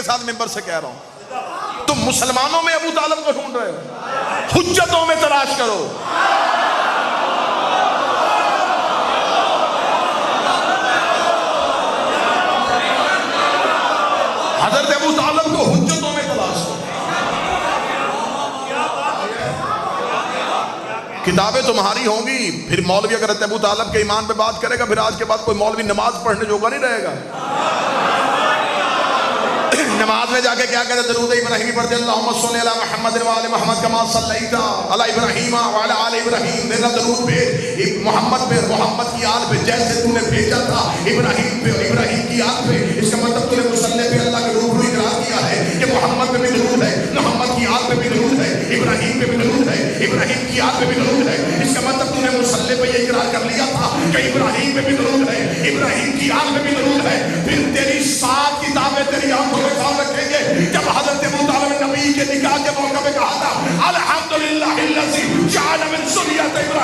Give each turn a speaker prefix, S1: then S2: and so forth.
S1: ساتھ منبر سے کہہ رہا ہوں، تم مسلمانوں میں ابو طالب کو ڈھونڈ رہے ہو، حجتوں میں تلاش کرو۔ حضرت ابو طالب کو حجتوں میں تلاش کرو۔ کتابیں تمہاری ہوں گی، پھر مولوی اگر حضرت ابو طالب کے ایمان پہ بات کرے گا، پھر آج کے بعد کوئی مولوی نماز پڑھنے جوگا نہیں رہے گا۔ نماز میں جا کے کیا کہتے ہیں؟ درود ابراہیمی پڑھتے ہیں، اللہم صلی علی محمد وآل محمد کما صلیت علی ابراہیم وعلی آل ابراہیم، میرا درود بھیج محمد پہ، محمد کی آل پہ، جیسے تو نے بھیجا تھا ابراہیم پہ، ابراہیم کی آل پہ۔ اس کا مطلب تو نے مصلی پہ اللہ کے روح اقرار کیا ہے کہ محمد پہ بھی درود ہے، محمد کی آل پہ بھی درود ہے، ابراہیم پہ بھی درود ہے، ابراہیم کی آل پہ بھی درود ہے۔ اس کا مطلب تو نے مصلی پہ یہ اقرار کر لیا تھا کہ ابراہیم پہ بھی درود ہے، ابراہیم کی آل پہ بھی درود ہے۔ پھر تیری 7 کتابیں تیری آنکھوں میں کھول رکھیں گے۔ جب حضرت ابو طالب نبی کے نکاح کے موقع پہ کہا تھا الحمدللہ الذی جعل من ذریۃ ابراہیم